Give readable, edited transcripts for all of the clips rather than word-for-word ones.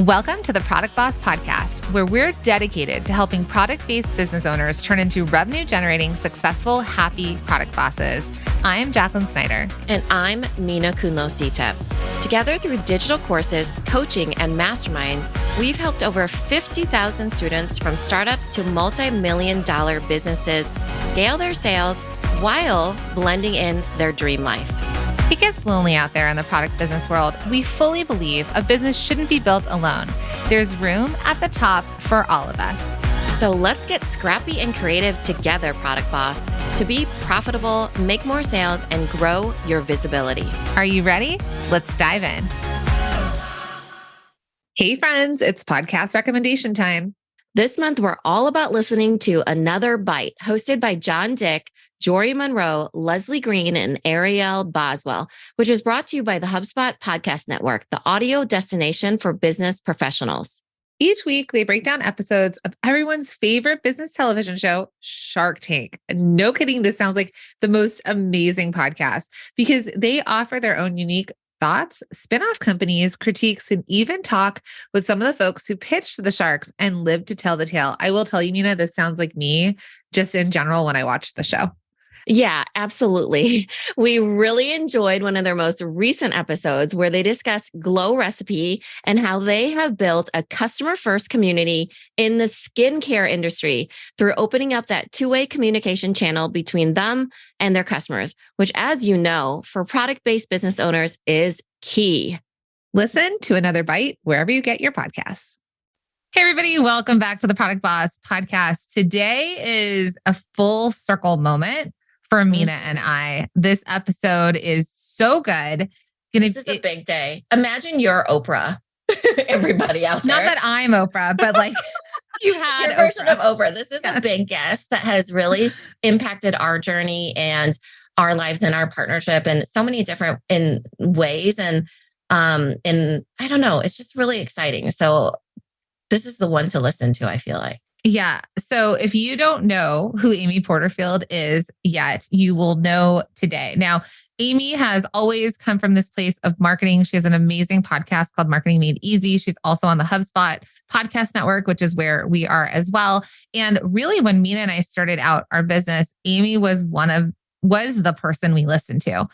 Welcome to the Product Boss Podcast, where we're dedicated to helping product-based business owners turn into revenue-generating, successful, happy product bosses. I'm Jacqueline Snyder. And I'm Mina Kunlo-Sitep. Together through digital courses, coaching, and masterminds, we've helped over 50,000 students from startup to multi-million-dollar businesses scale their sales while blending in their dream life. It gets lonely out there in the product business world. We fully believe a business shouldn't be built alone. There's room at the top for all of us. So let's get scrappy and creative together, Product Boss, to be profitable, make more sales, and grow your visibility. Are you ready? Let's dive in. Hey friends, it's podcast recommendation time. This month, we're all about listening to Another Bite, hosted by John Dick, Jory Monroe, Leslie Green, and Ariel Boswell, which is brought to you by the HubSpot Podcast Network, the audio destination for business professionals. Each week, they break down episodes of everyone's favorite business television show, Shark Tank. No kidding, this sounds like the most amazing podcast because they offer their own unique thoughts, spin-off companies, critiques, and even talk with some of the folks who pitched the sharks and lived to tell the tale. I will tell you, Mina, this sounds like me just in general when I watched the show. Yeah, absolutely. We really enjoyed one of their most recent episodes where they discuss Glow Recipe and how they have built a customer-first community in the skincare industry through opening up that two-way communication channel between them and their customers, which, as you know, for product-based business owners is key. Listen to Another Bite wherever you get your podcasts. Hey, everybody. Welcome back to the Product Boss Podcast. Today is a full circle moment for Mina and I. This episode is so good. This is a big day. Imagine you're Oprah, everybody out there. Not that I'm Oprah, but like you had your version of Oprah. This is a big guest that has really impacted our journey and our lives and our partnership in so many different ways. And I don't know, it's just really exciting. So this is the one to listen to, I feel like. Yeah. So if you don't know who Amy Porterfield is yet, you will know today. Now, Amy has always come from this place of marketing. She has an amazing podcast called Marketing Made Easy. She's also on the HubSpot Podcast Network, which is where we are as well. And really, when Mina and I started out our business, Amy was the person we listened to.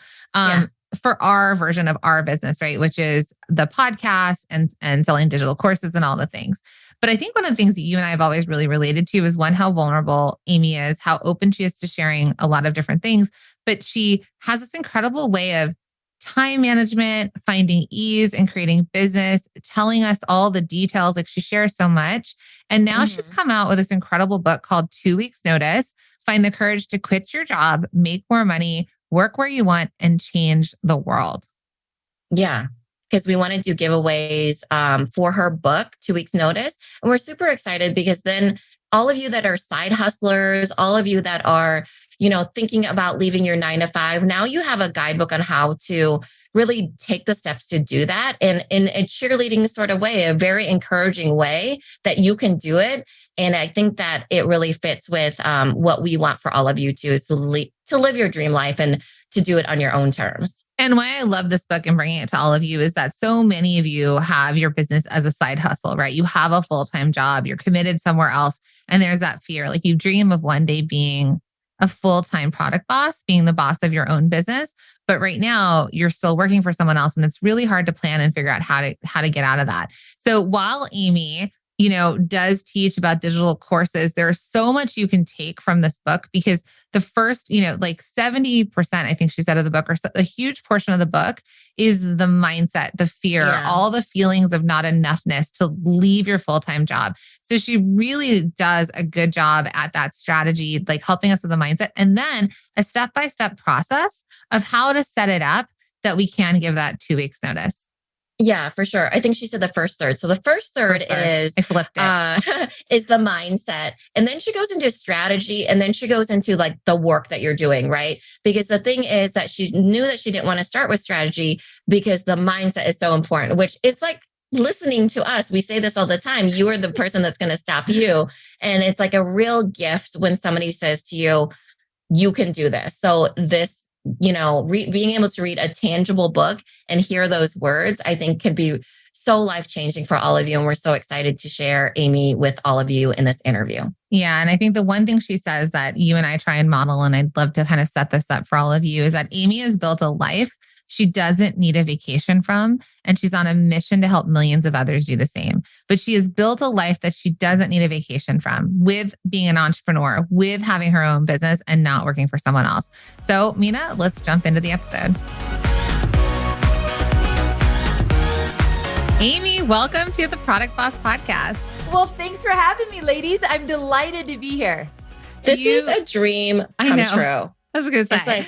For our version of our business, right? Which is the podcast and selling digital courses and all the things. But I think one of the things that you and I have always really related to is one, how vulnerable Amy is, how open she is to sharing a lot of different things. But she has this incredible way of time management, finding ease and creating business, telling us all the details. Like she shares so much. And now she's come out with this incredible book called 2 Weeks Notice, Find the Courage to Quit Your Job, Make More Money, Work Where You Want, and Change the World. Yeah. Because we want to do giveaways for her book, 2 Weeks Notice. And we're super excited because then all of you that are side hustlers, all of you that are, thinking about leaving your 9-to-5, now you have a guidebook on how to really take the steps to do that in a cheerleading sort of way, a very encouraging way that you can do it. And I think that it really fits with what we want for all of you to live your dream life and to do it on your own terms. And why I love this book and bringing it to all of you is that so many of you have your business as a side hustle, right? You have a full-time job, you're committed somewhere else. And there's that fear, like you dream of one day being a full-time product boss, being the boss of your own business. But right now you're still working for someone else and it's really hard to plan and figure out how to get out of that. So while Amy, does teach about digital courses, there's so much you can take from this book because the first, like 70%, I think she said of the book, or a huge portion of the book is the mindset, the fear, all the feelings of not enoughness to leave your full-time job. So she really does a good job at that strategy, like helping us with the mindset and then a step-by-step process of how to set it up that we can give that 2 weeks notice. Yeah, for sure. I think she said the first third. So the first third is I flipped it. Is the mindset. And then she goes into strategy and then she goes into like the work that you're doing, right? Because the thing is that she knew that she didn't want to start with strategy because the mindset is so important, which is like listening to us. We say this all the time. You are the person that's going to stop you. And it's like a real gift when somebody says to you, you can do this. So this, being able to read a tangible book and hear those words, I think can be so life-changing for all of you. And we're so excited to share Amy with all of you in this interview. Yeah. And I think the one thing she says that you and I try and model, and I'd love to kind of set this up for all of you, is that Amy has built a life she doesn't need a vacation from, and she's on a mission to help millions of others do the same. But she has built a life that she doesn't need a vacation from, with being an entrepreneur, with having her own business and not working for someone else. So, Mina, let's jump into the episode. Amy, welcome to the Product Boss Podcast. Well, thanks for having me, ladies. I'm delighted to be here. This is a dream come true. I was going to say.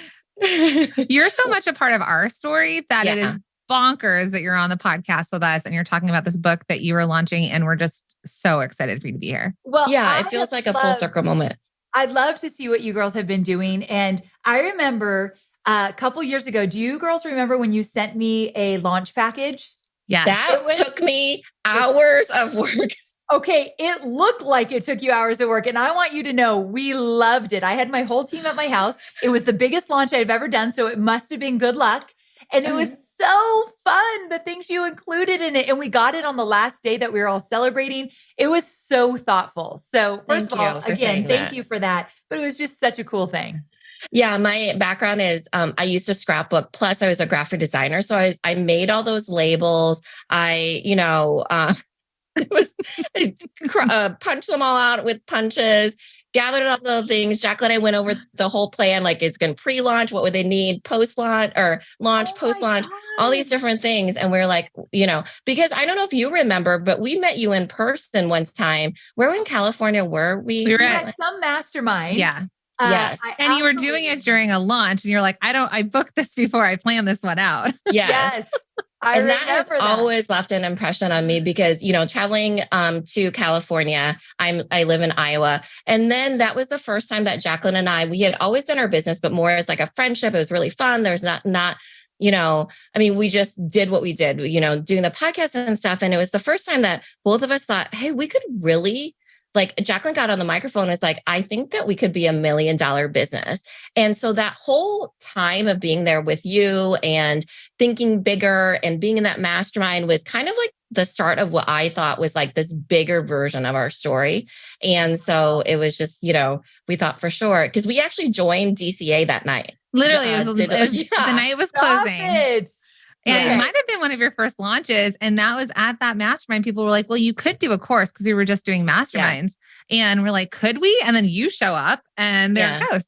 You're so much a part of our story that it is bonkers that you're on the podcast with us and you're talking about this book that you were launching. And we're just so excited for you to be here. Well, yeah, it feels like a full circle moment. I'd love to see what you girls have been doing. And I remember a couple years ago, do you girls remember when you sent me a launch package? Yeah. That took me hours of work. Okay, it looked like it took you hours of work. And I want you to know, we loved it. I had my whole team at my house. It was the biggest launch I've ever done. So it must have been good luck. And it was so fun, the things you included in it. And we got it on the last day that we were all celebrating. It was so thoughtful. So first of all, again, thank you for that. But it was just such a cool thing. Yeah, my background is I used to scrapbook. Plus, I was a graphic designer. So I made all those labels. Punched them all out with punches, gathered all the things. Jacqueline and I went over the whole plan, like it's going to pre-launch, what would they need, post-launch or launch, post-launch, all these different things. And we're like, because I don't know if you remember, but we met you in person one time. Where in California were we? We were at some mastermind. Yeah. Yes. And you were doing it during a launch and you're like, I booked this before I planned this one out. Yes. And that has always left an impression on me because, traveling to California, I live in Iowa. And then that was the first time that Jacqueline and we had always done our business, but more as like a friendship. It was really fun. There's we just did what we did, doing the podcast and stuff. And it was the first time that both of us thought, hey, we could really, like, Jacqueline got on the microphone and was like, I think that we could be $1 million business. And so that whole time of being there with you and thinking bigger and being in that mastermind was kind of like the start of what I thought was like this bigger version of our story. And so it was just, we thought for sure, because we actually joined DCA that night. Literally, the night was closing. And it might have been one of your first launches. And that was at that mastermind. People were like, well, you could do a course because we were just doing masterminds. Yes. And we're like, could we? And then you show up and there it goes.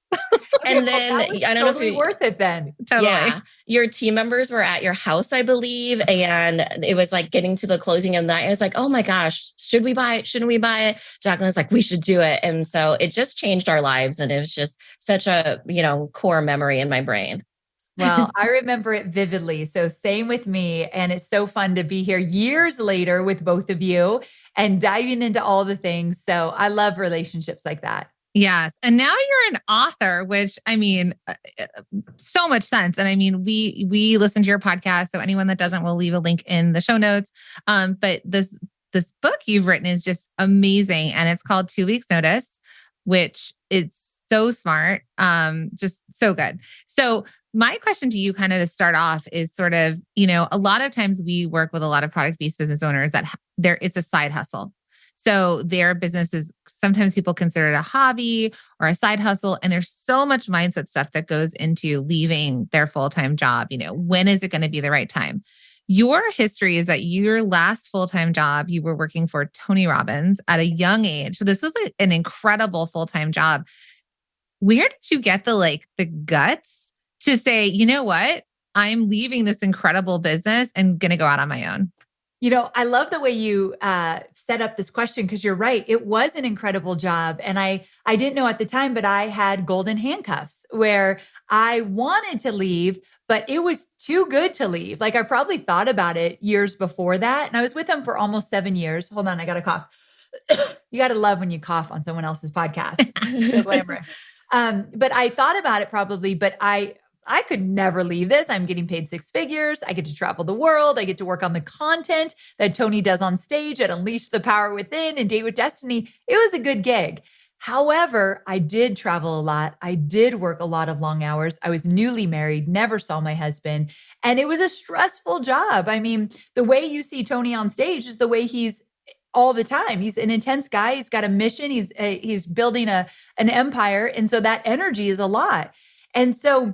And then I don't know if worth it then. Totally. Yeah. Your team members were at your house, I believe. And it was like getting to the closing of the night. I was like, oh my gosh, should we buy it? Shouldn't we buy it? Jacqueline was like, we should do it. And so it just changed our lives. And it was just such a, core memory in my brain. Well, I remember it vividly. So same with me. And it's so fun to be here years later with both of you and diving into all the things. So I love relationships like that. Yes. And now you're an author, which so much sense. And we listen to your podcast. So anyone that doesn't, we'll leave a link in the show notes. But this book you've written is just amazing. And it's called 2 Weeks Notice, which it's so smart. Just so good. So my question to you kind of to start off is sort of, a lot of times we work with a lot of product-based business owners that it's a side hustle. So their business is sometimes people consider it a hobby or a side hustle. And there's so much mindset stuff that goes into leaving their full-time job. When is it going to be the right time? Your history is that your last full-time job, you were working for Tony Robbins at a young age. So this was an incredible full-time job. Where did you get the guts to say, you know what, I'm leaving this incredible business and going to go out on my own? I love the way you set up this question because you're right. It was an incredible job. And I didn't know at the time, but I had golden handcuffs where I wanted to leave, but it was too good to leave. Like I probably thought about it years before that. And I was with them for almost 7 years. Hold on, I got to cough. You got to love when you cough on someone else's podcast. It's so glamorous. But I thought about it probably, but I could never leave this. I'm getting paid 6 figures. I get to travel the world. I get to work on the content that Tony does on stage at Unleash the Power Within and Date with Destiny. It was a good gig. However, I did travel a lot. I did work a lot of long hours. I was newly married, never saw my husband, and it was a stressful job. I mean, the way you see Tony on stage is the way he's all the time. He's an intense guy. He's got a mission. He's building an empire, and so that energy is a lot. And so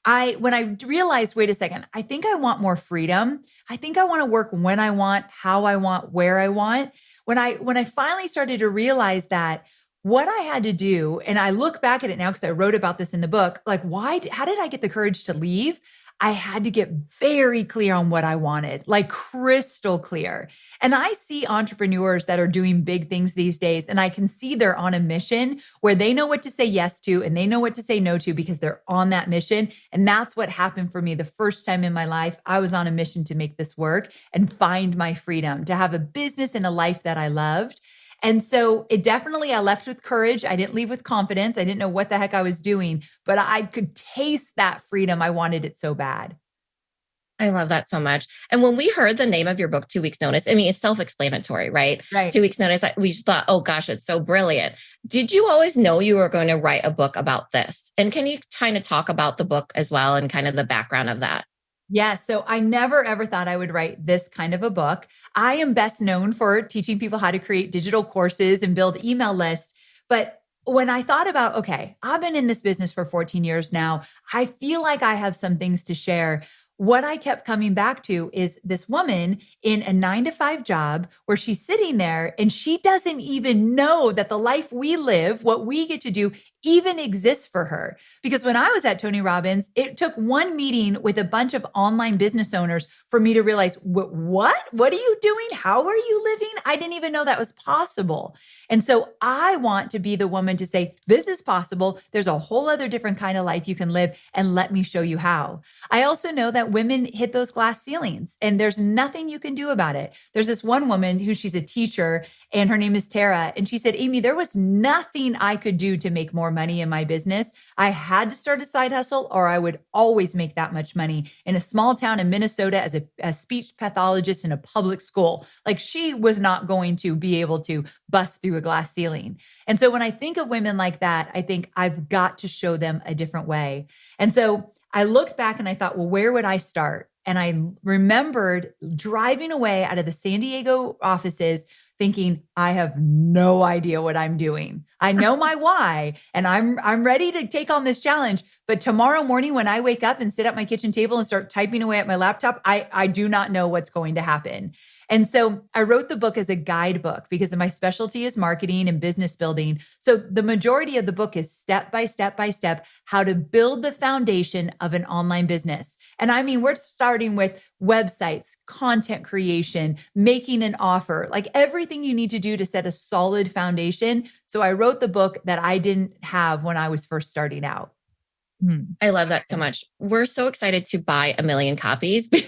when I realized, wait a second, I think I want more freedom. I think I want to work when I want, how I want, where I want. When I finally started to realize that, what I had to do, and I look back at it now because I wrote about this in the book, like how did I get the courage to leave? I had to get very clear on what I wanted, like crystal clear. And I see entrepreneurs that are doing big things these days, and I can see they're on a mission where they know what to say yes to and they know what to say no to because they're on that mission. And that's what happened for me the first time in my life. I was on a mission to make this work and find my freedom, to have a business and a life that I loved. And so I left with courage. I didn't leave with confidence. I didn't know what the heck I was doing, but I could taste that freedom. I wanted it so bad. I love that so much. And when we heard the name of your book, 2 Weeks Notice, I mean, it's self-explanatory, right? Right. 2 Weeks Notice, we just thought, oh gosh, it's so brilliant. Did you always know you were going to write a book about this? And can you kind of talk about the book as well and kind of the background of that? Yeah. So I never, ever thought I would write this kind of a book. I am best known for teaching people how to create digital courses and build email lists. But when I thought about, okay, I've been in this business for 14 years now, I feel like I have some things to share. What I kept coming back to is this woman in a 9-to-5 job where she's sitting there and she doesn't even know that the life we live, what we get to do, even exists for her. Because when I was at Tony Robbins, it took one meeting with a bunch of online business owners for me to realize, what are you doing? How are you living? I didn't even know that was possible. And so I want to be the woman to say, this is possible. There's a whole other different kind of life you can live, and let me show you how. I also know that women hit those glass ceilings and there's nothing you can do about it. There's this one woman she's a teacher, and her name is Tara. And she said, Amy, there was nothing I could do to make more money in my business. I had to start a side hustle or I would always make that much money in a small town in Minnesota as a speech pathologist in a public school. Like, she was not going to be able to bust through a glass ceiling. And so when I think of women like that, I think I've got to show them a different way. And so I looked back and I thought, well, where would I start? And I remembered driving away out of the San Diego offices thinking, I have no idea what I'm doing. I know my why, and I'm ready to take on this challenge. But tomorrow morning, when I wake up and sit at my kitchen table and start typing away at my laptop, I do not know what's going to happen. And so I wrote the book as a guidebook because my specialty is marketing and business building. So the majority of the book is step by step by step, how to build the foundation of an online business. And I mean, we're starting with websites, content creation, making an offer, like everything you need to do to set a solid foundation. So I wrote the book that I didn't have when I was first starting out. I love that so much. We're so excited to buy 1 million copies. Because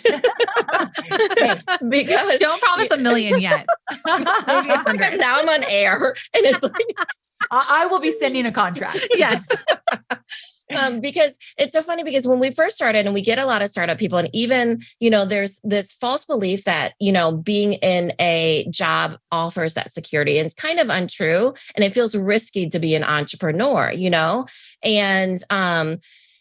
don't promise 1 million yet. Maybe 100. Now I'm on air and it's like, I will be sending a contract. Yes. Because it's so funny because when we first started, and we get a lot of startup people, and even, there's this false belief that, being in a job offers that security, and it's kind of untrue. And it feels risky to be an entrepreneur, and,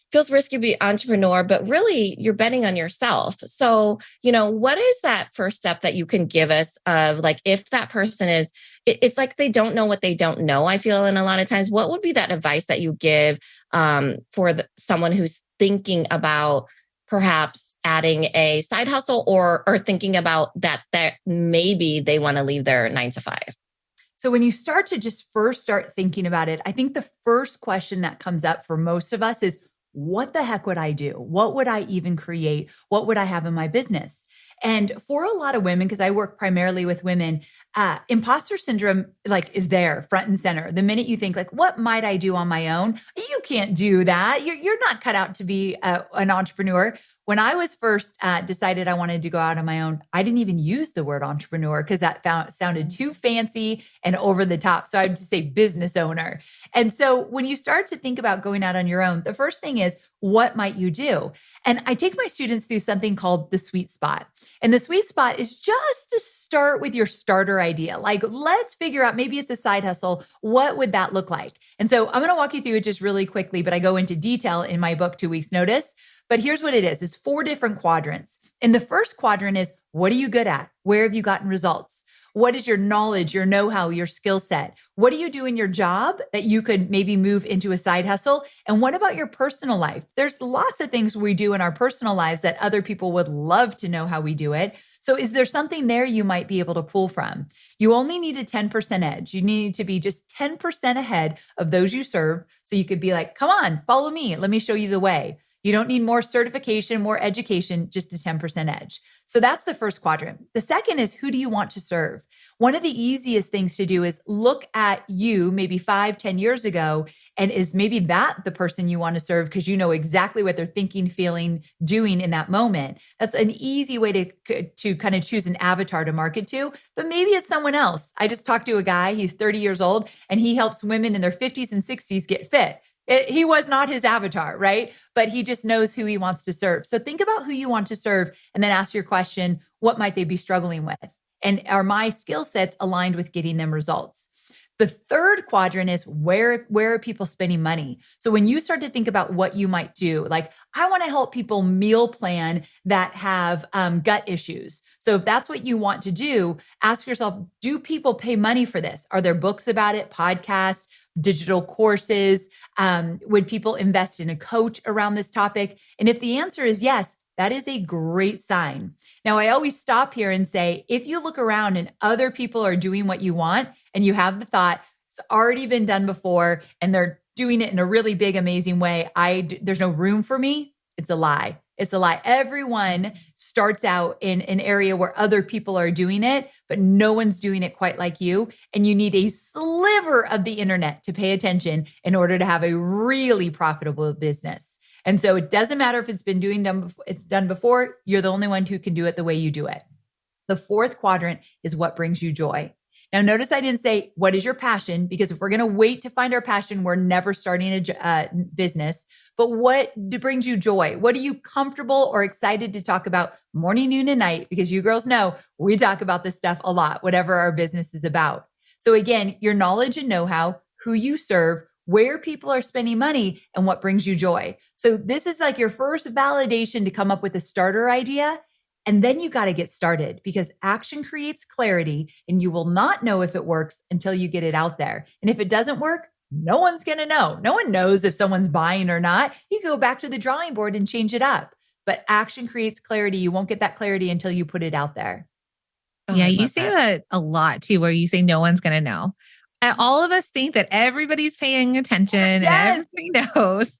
feels risky to be an entrepreneur, but really you're betting on yourself. So, what is that first step that you can give us of, like, if that person is, it's like they don't know what they don't know, I feel. And a lot of times, what would be that advice that you give for someone who's thinking about perhaps adding a side hustle or thinking about that maybe they want to leave their 9-to-5? So when you start to just first start thinking about it, I think the first question that comes up for most of us is, what the heck would I do? What would I even create? What would I have in my business? And for a lot of women, because I work primarily with women, imposter syndrome is there front and center. The minute you think what might I do on my own? You can't do that. You're not cut out to be an entrepreneur. When I was first decided I wanted to go out on my own, I didn't even use the word entrepreneur because that sounded too fancy and over the top. So I would just say business owner. And so when you start to think about going out on your own, the first thing is, what might you do? And I take my students through something called the sweet spot. And the sweet spot is just to start with your starter idea. Like, let's figure out, maybe it's a side hustle. What would that look like? And so I'm going to walk you through it just really quickly, but I go into detail in my book, 2 Weeks Notice. But here's what it is. It's 4 different quadrants. And the first quadrant is, what are you good at? Where have you gotten results? What is your knowledge, your know-how, your skill set? What do you do in your job that you could maybe move into a side hustle? And what about your personal life? There's lots of things we do in our personal lives that other people would love to know how we do it. So is there something there you might be able to pull from? You only need a 10% edge. You need to be just 10% ahead of those you serve. So you could be like, come on, follow me. Let me show you the way. You don't need more certification, more education, just a 10% edge. So that's the first quadrant. The second is, who do you want to serve? One of the easiest things to do is look at you maybe 5-10 years ago, and is maybe that the person you want to serve because you know exactly what they're thinking, feeling, doing in that moment. That's an easy way to kind of choose an avatar to market to, but maybe it's someone else. I just talked to a guy, he's 30 years old, and he helps women in their 50s and 60s get fit. He was not his avatar, right? But he just knows who he wants to serve. So think about who you want to serve and then ask your question, what might they be struggling with? And are my skill sets aligned with getting them results? The third quadrant is, where are people spending money? So when you start to think about what you might do, like, I want to help people meal plan that have gut issues. So if that's what you want to do, ask yourself, do people pay money for this? Are there books about it, podcasts, digital courses? Would people invest in a coach around this topic? And if the answer is yes, that is a great sign. Now, I always stop here and say, if you look around and other people are doing what you want, and you have the thought, it's already been done before, and they're doing it in a really big, amazing way, there's no room for me, it's a lie. It's a lie. Everyone starts out in an area where other people are doing it, but no one's doing it quite like you. And you need a sliver of the internet to pay attention in order to have a really profitable business. And so it doesn't matter if it's done before, you're the only one who can do it the way you do it. The fourth quadrant is what brings you joy. Now, notice I didn't say, what is your passion? Because if we're going to wait to find our passion, we're never starting a business. But what brings you joy? What are you comfortable or excited to talk about morning, noon, and night? Because you girls know we talk about this stuff a lot, whatever our business is about. So again, your knowledge and know-how, who you serve, where people are spending money, and what brings you joy. So this is like your first validation to come up with a starter idea. And then you got to get started, because action creates clarity, and you will not know if it works until you get it out there. And if it doesn't work, no one's going to know. No one knows if someone's buying or not. You go back to the drawing board and change it up. But action creates clarity. You won't get that clarity until you put it out there. Oh, yeah, you say that a lot too, where you say no one's going to know. All of us think that everybody's paying attention. Yes. And everybody knows.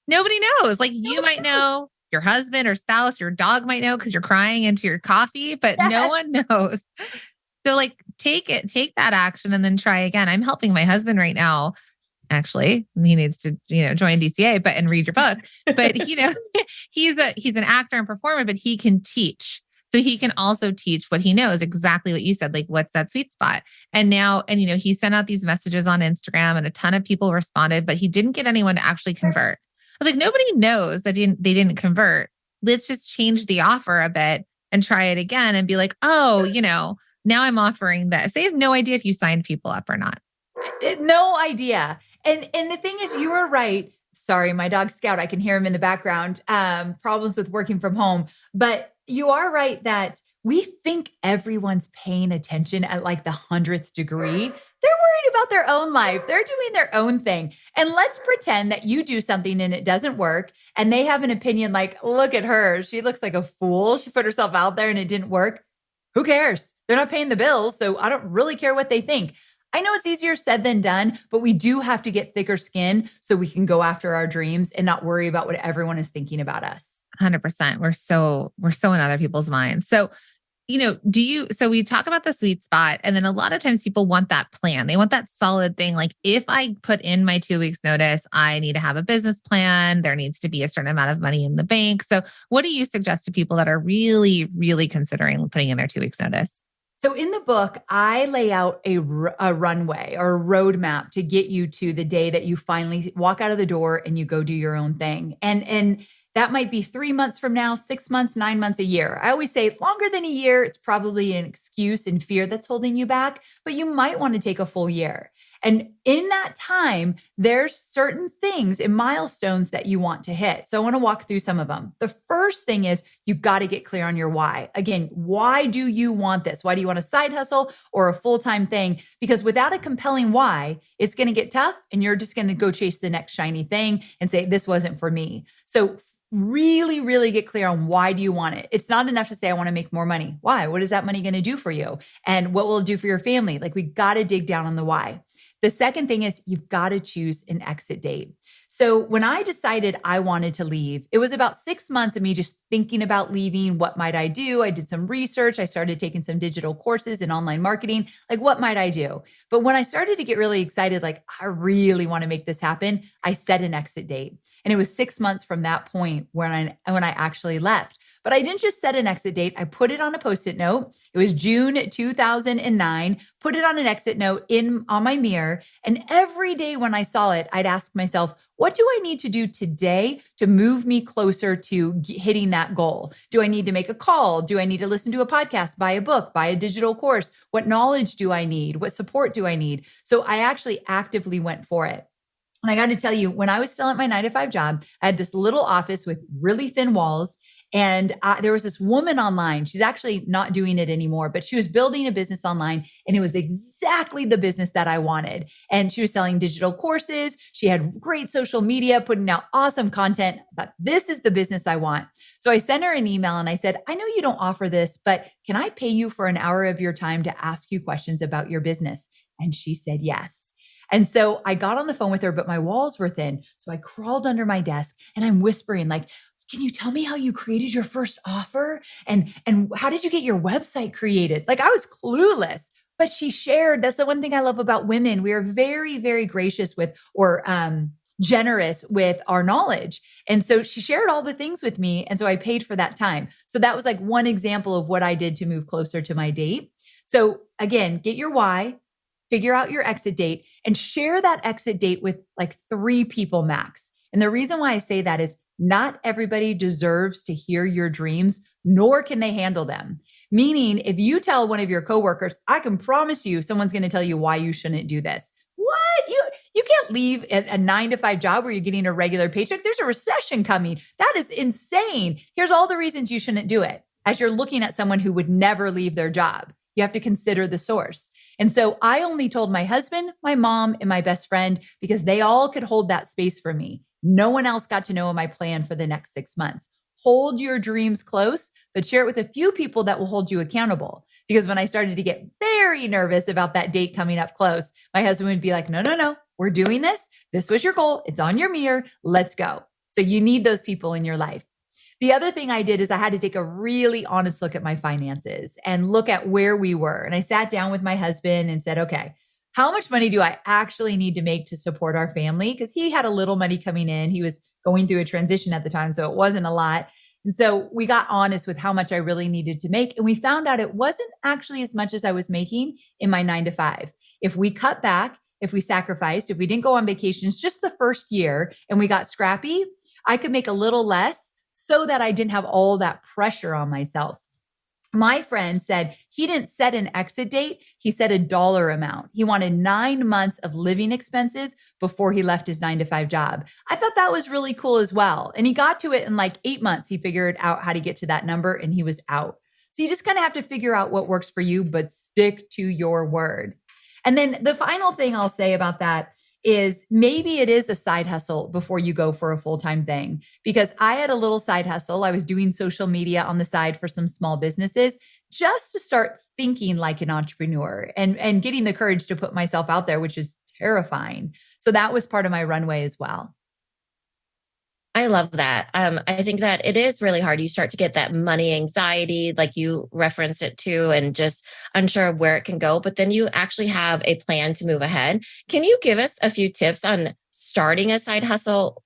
Nobody knows. Like, you might know. Your husband or spouse, your dog might know because you're crying into your coffee, but no one knows. So like, take that action and then try again. I'm helping my husband right now. Actually, he needs to, join DCA, and read your book. But he's an actor and performer, but he can teach. So he can also teach what he knows, exactly what you said, like, what's that sweet spot? And he sent out these messages on Instagram and a ton of people responded, but he didn't get anyone to actually convert. I was like, nobody knows that they didn't convert. Let's just change the offer a bit and try it again and be like, oh, now I'm offering this. They have no idea if you signed people up or not. No idea. And the thing is, you are right. Sorry, my dog Scout, I can hear him in the background. Problems with working from home. But you are right that we think everyone's paying attention at like the 100th degree. They're worried about their own life. They're doing their own thing. And let's pretend that you do something and it doesn't work. And they have an opinion like, look at her. She looks like a fool. She put herself out there and it didn't work. Who cares? They're not paying the bills. So I don't really care what they think. I know it's easier said than done, but we do have to get thicker skin so we can go after our dreams and not worry about what everyone is thinking about us. 100%. We're so in other people's minds. So, so we talk about the sweet spot, and then a lot of times people want that plan. They want that solid thing. Like, if I put in my 2 weeks notice, I need to have a business plan. There needs to be a certain amount of money in the bank. So what do you suggest to people that are really, really considering putting in their 2 weeks notice? So in the book, I lay out a runway or a roadmap to get you to the day that you finally walk out of the door and you go do your own thing. And that might be 3 months from now, 6 months, 9 months, a year. I always say longer than a year, it's probably an excuse and fear that's holding you back, but you might want to take a full year. And in that time, there's certain things and milestones that you want to hit. So I want to walk through some of them. The first thing is you've got to get clear on your why. Again, why do you want this? Why do you want a side hustle or a full-time thing? Because without a compelling why, it's going to get tough and you're just going to go chase the next shiny thing and say, this wasn't for me. So really, really get clear on why do you want it. It's not enough to say, I want to make more money. Why? What is that money going to do for you? And what will it do for your family? Like we got to dig down on the why. The second thing is you've got to choose an exit date. So when I decided I wanted to leave, it was about 6 months of me just thinking about leaving. What might I do? I did some research. I started taking some digital courses in online marketing. Like, what might I do? But when I started to get really excited, like, I really want to make this happen, I set an exit date. And it was 6 months from that point when I actually left. But I didn't just set an exit date. I put it on a Post-it note. It was June 2009. Put it on an exit note on my mirror. And every day when I saw it, I'd ask myself, what do I need to do today to move me closer to hitting that goal? Do I need to make a call? Do I need to listen to a podcast, buy a book, buy a digital course? What knowledge do I need? What support do I need? So I actually actively went for it. And I got to tell you, when I was still at my 9-to-5 job, I had this little office with really thin walls. And there was this woman online. She's actually not doing it anymore, but she was building a business online. And it was exactly the business that I wanted. And she was selling digital courses. She had great social media, putting out awesome content. I thought, this is the business I want. So I sent her an email and I said, I know you don't offer this, but can I pay you for an hour of your time to ask you questions about your business? And she said yes. And so I got on the phone with her, but my walls were thin. So I crawled under my desk and I'm whispering like, can you tell me how you created your first offer? And how did you get your website created? Like I was clueless, but she shared. That's the one thing I love about women. We are very, very gracious with, or generous with our knowledge. And so she shared all the things with me. And so I paid for that time. So that was like one example of what I did to move closer to my date. So again, get your why, figure out your exit date, and share that exit date with like 3 people max. And the reason why I say that is not everybody deserves to hear your dreams, nor can they handle them. Meaning, if you tell one of your coworkers, I can promise you someone's going to tell you why you shouldn't do this. What? You can't leave a 9-to-5 job where you're getting a regular paycheck. There's a recession coming. That is insane. Here's all the reasons you shouldn't do it. As you're looking at someone who would never leave their job, you have to consider the source. And so I only told my husband, my mom, and my best friend because they all could hold that space for me. No one else got to know my plan for the next 6 months. Hold your dreams close, but share it with a few people that will hold you accountable. Because when I started to get very nervous about that date coming up close, my husband would be like, no, we're doing this. This was your goal. It's on your mirror. Let's go. So you need those people in your life. The other thing I did is I had to take a really honest look at my finances and look at where we were. And I sat down with my husband and said, okay, how much money do I actually need to make to support our family? Because he had a little money coming in. He was going through a transition at the time, so it wasn't a lot. And so we got honest with how much I really needed to make. And we found out it wasn't actually as much as I was making in my 9-to-5. If we cut back, if we sacrificed, if we didn't go on vacations just the first year and we got scrappy, I could make a little less so that I didn't have all that pressure on myself. My friend said he didn't set an exit date. He set a dollar amount. He wanted 9 months of living expenses before he left his 9-to-5 job. I thought that was really cool as well. And he got to it in like 8 months. He figured out how to get to that number and he was out. So you just kind of have to figure out what works for you, but stick to your word. And then the final thing I'll say about that is maybe it is a side hustle before you go for a full-time thing. Because I had a little side hustle. I was doing social media on the side for some small businesses just to start thinking like an entrepreneur and getting the courage to put myself out there, which is terrifying. So that was part of my runway as well. I love that. I think that it is really hard. You start to get that money anxiety, like you reference it to, and just unsure of where it can go. But then you actually have a plan to move ahead. Can you give us a few tips on starting a side hustle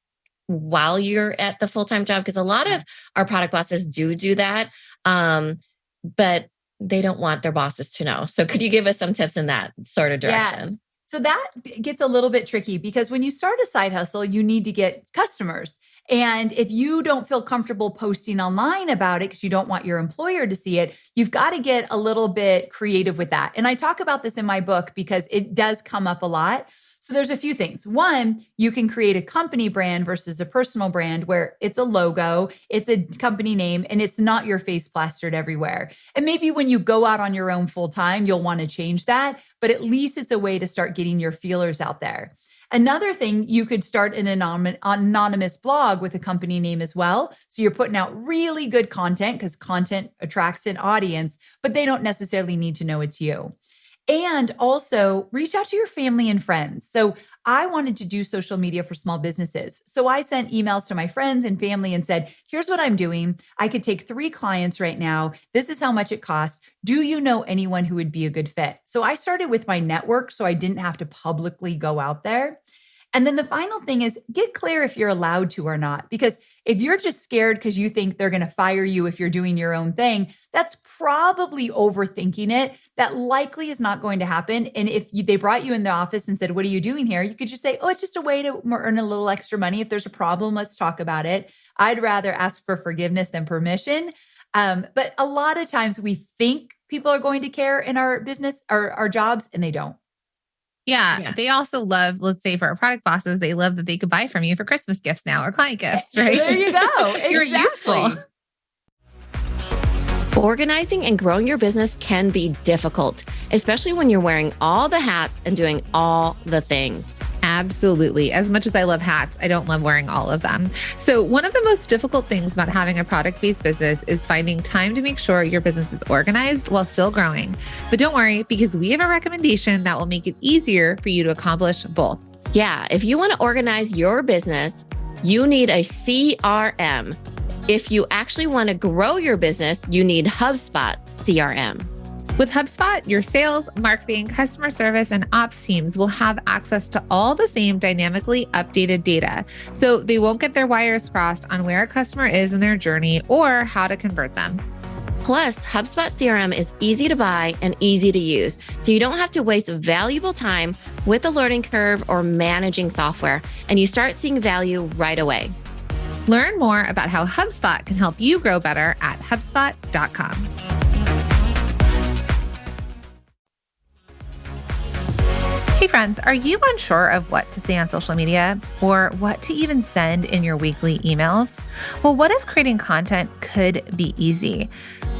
while you're at the full-time job? Because a lot of our product bosses do that. But they don't want their bosses to know. So could you give us some tips in that sort of direction? Yes. So that gets a little bit tricky because when you start a side hustle, you need to get customers. And if you don't feel comfortable posting online about it because you don't want your employer to see it, you've got to get a little bit creative with that. And I talk about this in my book because it does come up a lot. So there's a few things. One, you can create a company brand versus a personal brand where it's a logo, it's a company name, and it's not your face plastered everywhere. And maybe when you go out on your own full time, you'll want to change that, but at least it's a way to start getting your feelers out there. Another thing, you could start an anonymous blog with a company name as well. So you're putting out really good content because content attracts an audience, but they don't necessarily need to know it's you. And also reach out to your family and friends. So I wanted to do social media for small businesses. So I sent emails to my friends and family and said, here's what I'm doing. I could take 3 clients right now. This is how much it costs. Do you know anyone who would be a good fit? So I started with my network so I didn't have to publicly go out there. And then the final thing is get clear if you're allowed to or not. Because if you're just scared because you think they're going to fire you if you're doing your own thing, that's probably overthinking it. That likely is not going to happen. And if they brought you in the office and said, what are you doing here? You could just say, oh, it's just a way to earn a little extra money. If there's a problem, let's talk about it. I'd rather ask for forgiveness than permission. But a lot of times we think people are going to care in our business or our jobs, and they don't. Yeah. They also love, let's say for our product bosses, they love that they could buy from you for Christmas gifts now or client gifts, right? There you go. You're useful. Organizing and growing your business can be difficult, especially when you're wearing all the hats and doing all the things. Absolutely. As much as I love hats, I don't love wearing all of them. So one of the most difficult things about having a product-based business is finding time to make sure your business is organized while still growing. But don't worry, because we have a recommendation that will make it easier for you to accomplish both. Yeah, if you want to organize your business, you need a CRM. If you actually want to grow your business, you need HubSpot CRM. With HubSpot, your sales, marketing, customer service, and ops teams will have access to all the same dynamically updated data. So they won't get their wires crossed on where a customer is in their journey or how to convert them. Plus, HubSpot CRM is easy to buy and easy to use, so you don't have to waste valuable time with the learning curve or managing software, and you start seeing value right away. Learn more about how HubSpot can help you grow better at HubSpot.com. Hey friends, are you unsure of what to say on social media or what to even send in your weekly emails? Well, what if creating content could be easy?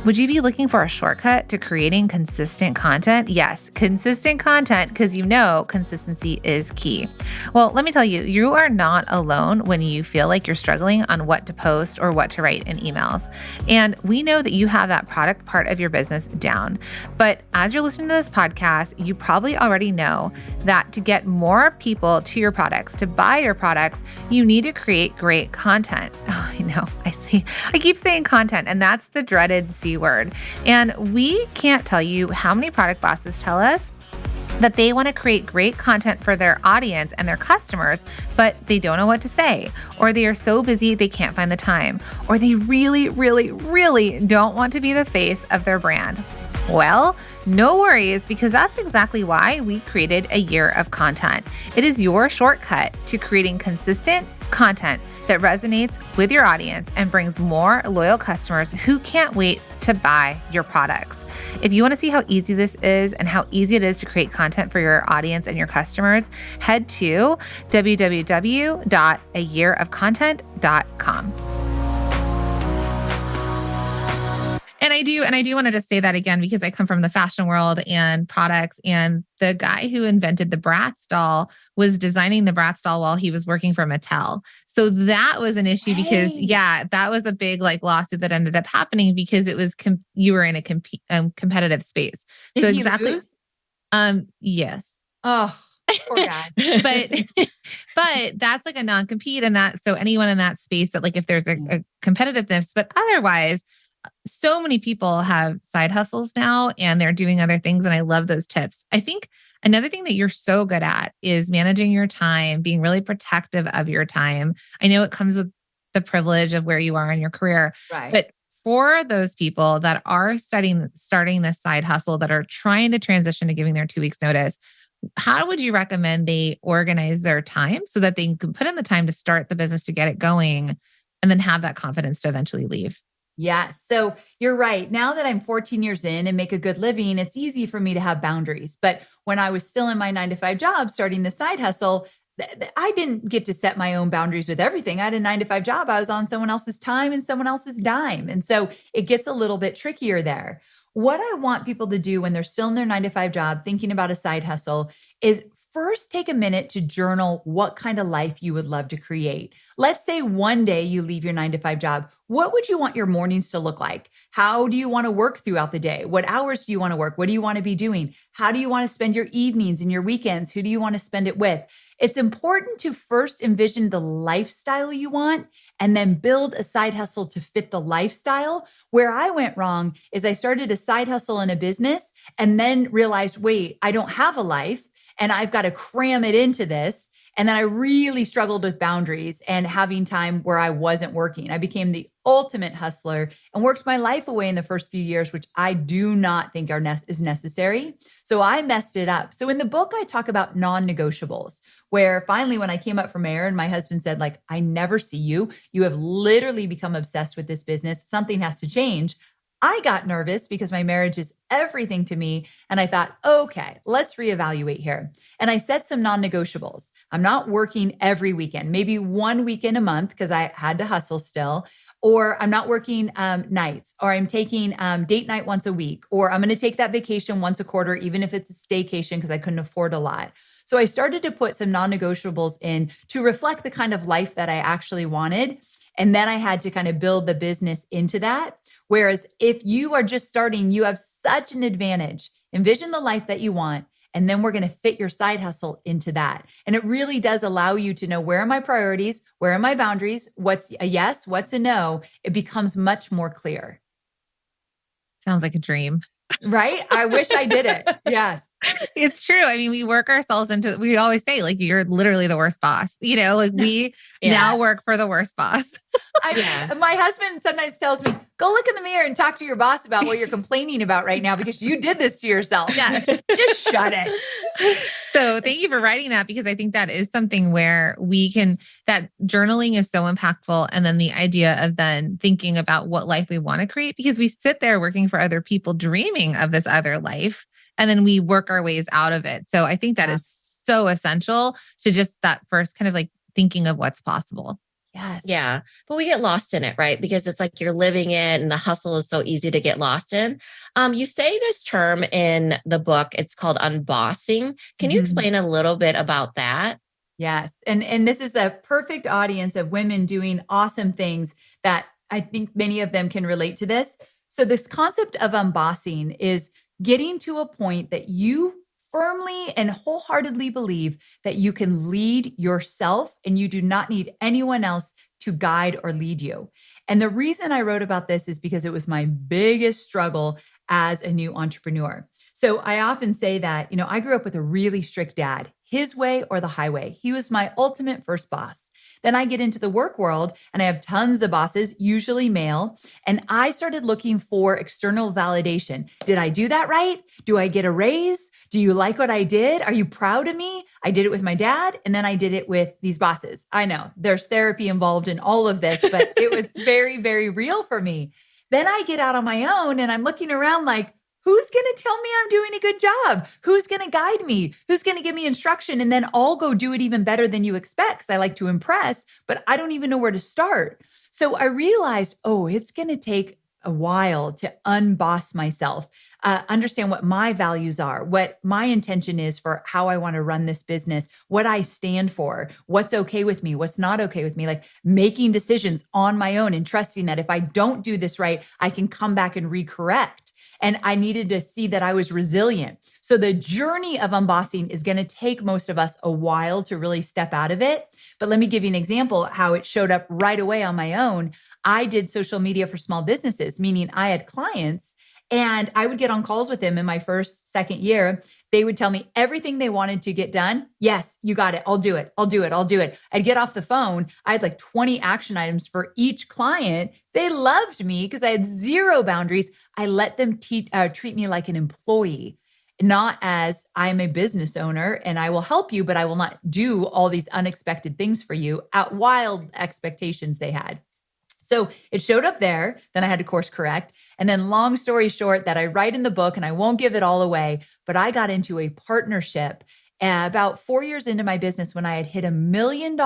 Would you be looking for a shortcut to creating consistent content? Yes, consistent content, because you know consistency is key. Well, let me tell you, you are not alone when you feel like you're struggling on what to post or what to write in emails. And we know that you have that product part of your business down. But as you're listening to this podcast, you probably already know that to get more people to your products, to buy your products, you need to create great content. Oh, I know, I keep saying content, and that's the dreaded C word. And we can't tell you how many product bosses tell us that they want to create great content for their audience and their customers, but they don't know what to say, or they are so busy they can't find the time, or they really, really, really don't want to be the face of their brand. Well, no worries, because that's exactly why we created a year of content. It is your shortcut to creating consistent content that resonates with your audience and brings more loyal customers who can't wait to buy your products. If you want to see how easy this is and how easy it is to create content for your audience and your customers, head to www.ayearofcontent.com. And I do want to just say that again, because I come from the fashion world and products, and the guy who invented the Bratz doll was designing the Bratz doll while he was working for Mattel. So that was an issue because that was a big lawsuit that ended up happening because it was, you were in a competitive space. Did so he exactly. lose? Yes. Oh, poor guy. but that's a non-compete, and that, so anyone in that space that if there's a competitiveness, but otherwise, so many people have side hustles now and they're doing other things. And I love those tips. I think another thing that you're so good at is managing your time, being really protective of your time. I know it comes with the privilege of where you are in your career, right. But for those people that are starting this side hustle, that are trying to transition to giving their 2 weeks notice, how would you recommend they organize their time so that they can put in the time to start the business, to get it going, and then have that confidence to eventually leave? Yeah. So you're right. Now that I'm 14 years in and make a good living, it's easy for me to have boundaries. But when I was still in my 9 to 5 job, starting the side hustle, I didn't get to set my own boundaries with everything. I had a 9 to 5 job. I was on someone else's time and someone else's dime. And so it gets a little bit trickier there. What I want people to do when they're still in their 9 to 5 job, thinking about a side hustle, is first take a minute to journal what kind of life you would love to create. Let's say one day you leave your 9 to 5 job. What would you want your mornings to look like? How do you want to work throughout the day? What hours do you want to work? What do you want to be doing? How do you want to spend your evenings and your weekends? Who do you want to spend it with? It's important to first envision the lifestyle you want and then build a side hustle to fit the lifestyle. Where I went wrong is I started a side hustle in a business and then realized, wait, I don't have a life and I've got to cram it into this. And then I really struggled with boundaries and having time where I wasn't working. I became the ultimate hustler and worked my life away in the first few years, which I do not think is necessary. So I messed it up. So in the book, I talk about non-negotiables, where finally, when I came up for mayor and my husband said, like, I never see you. You have literally become obsessed with this business. Something has to change. I got nervous because my marriage is everything to me. And I thought, okay, let's reevaluate here. And I set some non-negotiables. I'm not working every weekend, maybe one weekend a month because I had to hustle still. Or I'm not working nights, or I'm taking date night once a week, or I'm going to take that vacation once a quarter, even if it's a staycation because I couldn't afford a lot. So I started to put some non-negotiables in to reflect the kind of life that I actually wanted. And then I had to kind of build the business into that. Whereas if you are just starting, you have such an advantage. Envision the life that you want. And then we're going to fit your side hustle into that. And it really does allow you to know, where are my priorities? Where are my boundaries? What's a yes? What's a no? It becomes much more clear. Sounds like a dream. Right? I wish I did it. Yes. It's true. I mean, we work ourselves into, we always say, like, you're literally the worst boss, like we now work for the worst boss. My husband sometimes tells me, go look in the mirror and talk to your boss about what you're complaining about right now, because you did this to yourself. Yeah. Just shut it. So thank you for writing that, because I think that is something where that journaling is so impactful. And then the idea of then thinking about what life we want to create, because we sit there working for other people, dreaming of this other life, and then we work our ways out of it. So I think that is so essential to just that first kind of like thinking of what's possible. Yes. Yeah. But we get lost in it, right? Because it's like you're living it and the hustle is so easy to get lost in. You say this term in the book, it's called unbossing. Can you explain a little bit about that? Yes. And this is the perfect audience of women doing awesome things that I think many of them can relate to this. So this concept of unbossing is getting to a point that you firmly and wholeheartedly believe that you can lead yourself and you do not need anyone else to guide or lead you. And the reason I wrote about this is because it was my biggest struggle as a new entrepreneur. So I often say that, I grew up with a really strict dad, his way or the highway. He was my ultimate first boss. Then I get into the work world and I have tons of bosses, usually male. And I started looking for external validation. Did I do that right? Do I get a raise? Do you like what I did? Are you proud of me? I did it with my dad, and then I did it with these bosses. I know there's therapy involved in all of this, but it was very, very real for me. Then I get out on my own and I'm looking around like, who's going to tell me I'm doing a good job? Who's going to guide me? Who's going to give me instruction? And then I'll go do it even better than you expect, because I like to impress, but I don't even know where to start. So I realized, it's going to take a while to unboss myself, understand what my values are, what my intention is for how I want to run this business, what I stand for, what's okay with me, what's not okay with me, like making decisions on my own and trusting that if I don't do this right, I can come back and recorrect. And I needed to see that I was resilient. So the journey of unbossing is going to take most of us a while to really step out of it. But let me give you an example how it showed up right away on my own. I did social media for small businesses, meaning I had clients And I would get on calls with them in my first, second year. They would tell me everything they wanted to get done. Yes, you got it. I'll do it. I'll do it. I'll do it. I'd get off the phone. I had like 20 action items for each client. They loved me because I had zero boundaries. I let them treat me like an employee, not as I'm a business owner and I will help you, but I will not do all these unexpected things for you. At wild expectations they had. So it showed up there. Then I had to course correct. And then long story short, that I write in the book, and I won't give it all away, but I got into a partnership about 4 years into my business. When I had hit $1 million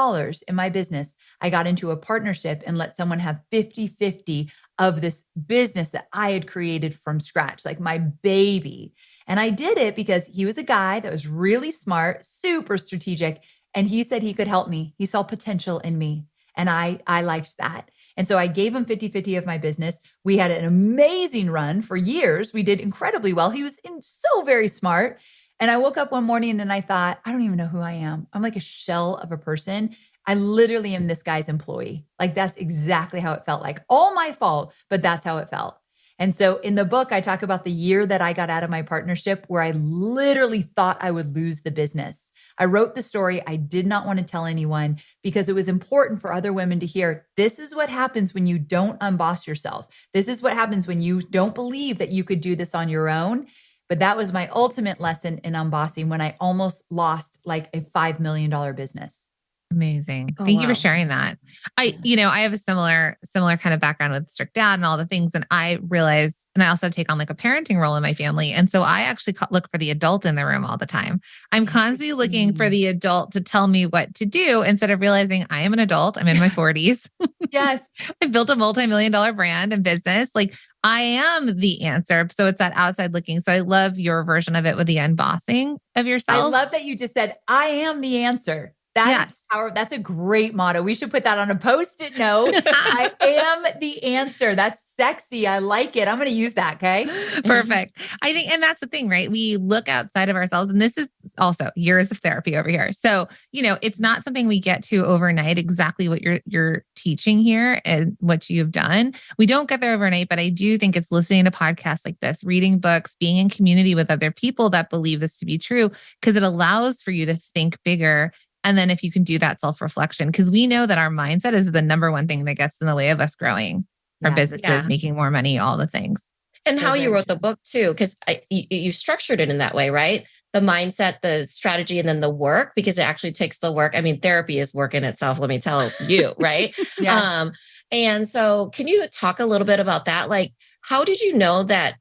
in my business, I got into a partnership and let someone have 50-50 of this business that I had created from scratch, like my baby. And I did it because he was a guy that was really smart, super strategic. And he said he could help me. He saw potential in me. And I liked that. And so I gave him 50-50 of my business. We had an amazing run for years. We did incredibly well. He was so very smart. And I woke up one morning and I thought, I don't even know who I am. I'm like a shell of a person. I literally am this guy's employee. Like that's exactly how it felt like. All my fault, but that's how it felt. And so in the book, I talk about the year that I got out of my partnership where I literally thought I would lose the business. I wrote the story. I did not want to tell anyone because it was important for other women to hear, this is what happens when you don't unboss yourself. This is what happens when you don't believe that you could do this on your own. But that was my ultimate lesson in unbossing when I almost lost like a $5 million business. Amazing. Oh, Thank you for wow. sharing that. I have a similar kind of background with strict dad and all the things. And I realize, and I also take on like a parenting role in my family. And so I actually look for the adult in the room all the time. I'm constantly looking for the adult to tell me what to do instead of realizing I am an adult. I'm in my 40s. Yes. I've built a multi-million-dollar brand and business. Like I am the answer. So it's that outside looking. So I love your version of it with the unbossing of yourself. I love that you just said, I am the answer. That is power. That's a great motto. We should put that on a Post-it note. I am the answer. That's sexy. I like it. I'm going to use that. Okay. Perfect. I think, and that's the thing, right? We look outside of ourselves, and this is also years of therapy over here. So, it's not something we get to overnight, exactly what you're teaching here and what you've done. We don't get there overnight, but I do think it's listening to podcasts like this, reading books, being in community with other people that believe this to be true, because it allows for you to think bigger. And then if you can do that self-reflection, because we know that our mindset is the number one thing that gets in the way of us growing our businesses, making more money, all the things. And so how you wrote the book too, because you structured it in that way, right? The mindset, the strategy, and then the work, because it actually takes the work. I mean, therapy is work in itself, let me tell you, right? Yes. And so can you talk a little bit about that? Like, how did you know that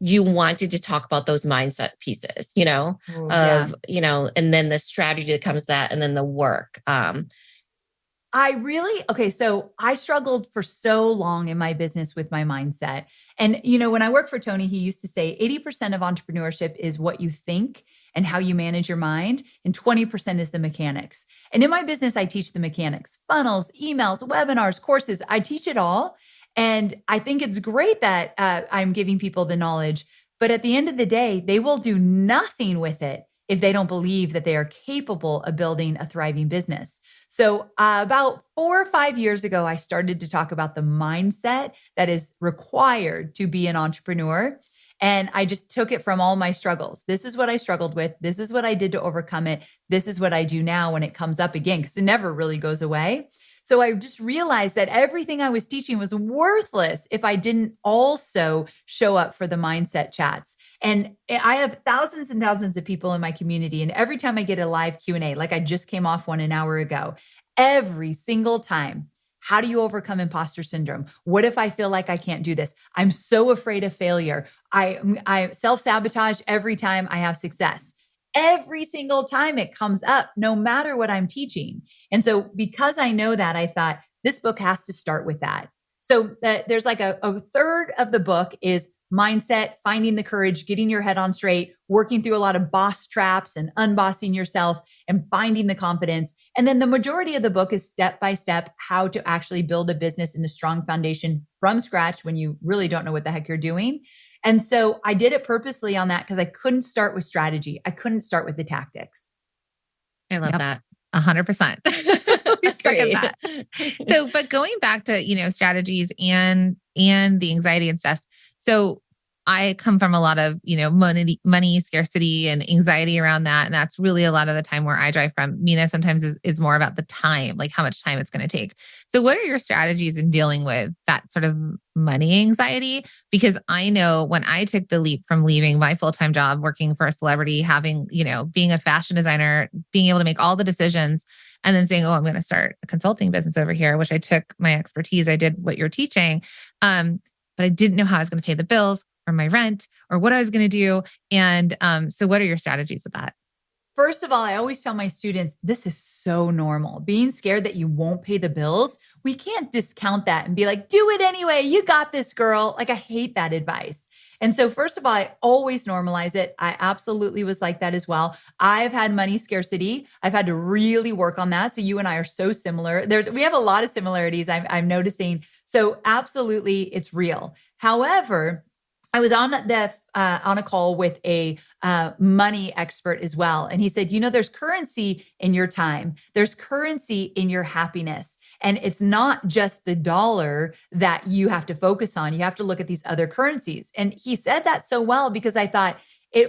you wanted to talk about those mindset pieces, and then the strategy that comes to that, and then the work. So I struggled for so long in my business with my mindset. And, when I worked for Tony, he used to say 80% of entrepreneurship is what you think and how you manage your mind, and 20% is the mechanics. And in my business, I teach the mechanics, funnels, emails, webinars, courses. I teach it all. And I think it's great that I'm giving people the knowledge, but at the end of the day, they will do nothing with it if they don't believe that they are capable of building a thriving business. So about 4 or 5 years ago, I started to talk about the mindset that is required to be an entrepreneur. And I just took it from all my struggles. This is what I struggled with. This is what I did to overcome it. This is what I do now when it comes up again, because it never really goes away. So I just realized that everything I was teaching was worthless if I didn't also show up for the mindset chats. And I have thousands and thousands of people in my community. And every time I get a live Q&A, like I just came off one an hour ago, every single time, how do you overcome imposter syndrome? What if I feel like I can't do this? I'm so afraid of failure. I self-sabotage every time I have success. Every single time it comes up, no matter what I'm teaching. And so because I know that, I thought this book has to start with that. So there's like a third of the book is mindset, finding the courage, getting your head on straight, working through a lot of boss traps and unbossing yourself and finding the confidence. And then the majority of the book is step by step how to actually build a business in a strong foundation from scratch when you really don't know what the heck you're doing. And so I did it purposely on that because I couldn't start with strategy. I couldn't start with the tactics. I love that. 100%. We suck at that. So, but going back to, strategies and the anxiety and stuff. So I come from a lot of, money scarcity and anxiety around that. And that's really a lot of the time where I drive from. Mina sometimes is more about the time, like how much time it's going to take. So what are your strategies in dealing with that sort of money anxiety? Because I know when I took the leap from leaving my full-time job, working for a celebrity, having, being a fashion designer, being able to make all the decisions, and then saying, oh, I'm going to start a consulting business over here, which I took my expertise. I did what you're teaching. But I didn't know how I was going to pay the bills or my rent or what I was going to do. And so what are your strategies with that? First of all, I always tell my students, this is so normal. Being scared that you won't pay the bills, we can't discount that and be like, do it anyway. You got this, girl. Like, I hate that advice. And so, first of all, I always normalize it. I absolutely was like that as well. I've had money scarcity. I've had to really work on that. So you and I are so similar. We have a lot of similarities I'm noticing. So absolutely, it's real. However, I was on a call with a money expert as well. And he said, there's currency in your time. There's currency in your happiness. And it's not just the dollar that you have to focus on. You have to look at these other currencies. And he said that so well because I thought,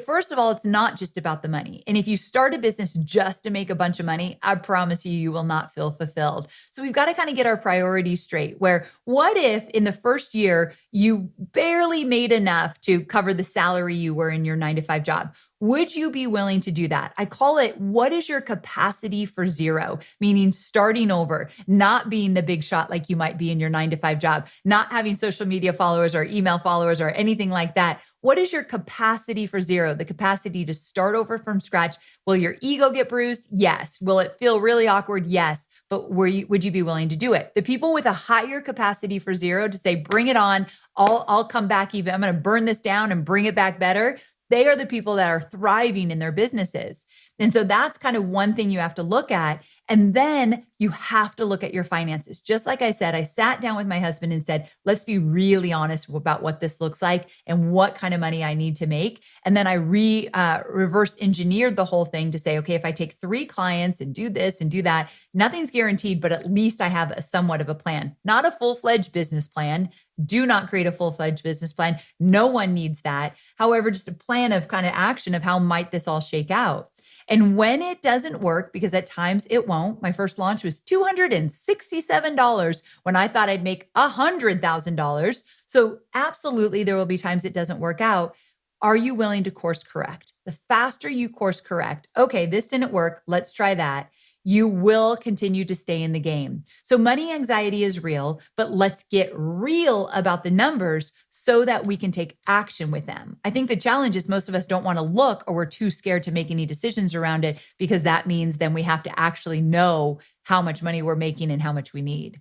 first of all, it's not just about the money. And if you start a business just to make a bunch of money, I promise you, you will not feel fulfilled. So we've got to kind of get our priorities straight, where what if in the first year you barely made enough to cover the salary you were in your 9-to-5 job? Would you be willing to do that? I call it, what is your capacity for zero? Meaning starting over, not being the big shot like you might be in your 9-to-5 job, not having social media followers or email followers or anything like that. What is your capacity for zero? The capacity to start over from scratch. Will your ego get bruised? Yes. Will it feel really awkward? Yes. But would you be willing to do it? The people with a higher capacity for zero to say, bring it on. I'll come back even. I'm going to burn this down and bring it back better. They are the people that are thriving in their businesses. And so that's kind of one thing you have to look at. And then you have to look at your finances. Just like I said, I sat down with my husband and said, let's be really honest about what this looks like and what kind of money I need to make. And then I reverse engineered the whole thing to say, okay, if I take 3 clients and do this and do that, nothing's guaranteed, but at least I have somewhat of a plan, not a full-fledged business plan. Do not create a full-fledged business plan. No one needs that. However, just a plan of kind of action of how might this all shake out. And when it doesn't work, because at times it won't, my first launch was $267 when I thought I'd make $100,000. So absolutely, there will be times it doesn't work out. Are you willing to course correct? The faster you course correct, okay, this didn't work, let's try that, you will continue to stay in the game. So money anxiety is real, but let's get real about the numbers so that we can take action with them. I think the challenge is most of us don't want to look, or we're too scared to make any decisions around it, because that means then we have to actually know how much money we're making and how much we need.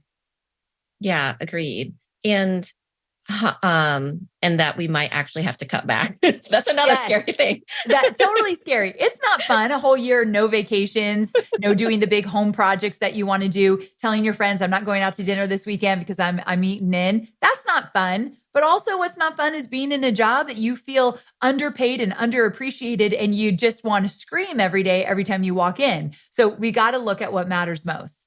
Yeah, agreed. And that we might actually have to cut back. That's another scary thing. That's totally scary. It's not fun. A whole year, no vacations, no doing the big home projects that you want to do, telling your friends, I'm not going out to dinner this weekend because I'm eating in. That's not fun. But also what's not fun is being in a job that you feel underpaid and underappreciated, and you just want to scream every day, every time you walk in. So we got to look at what matters most.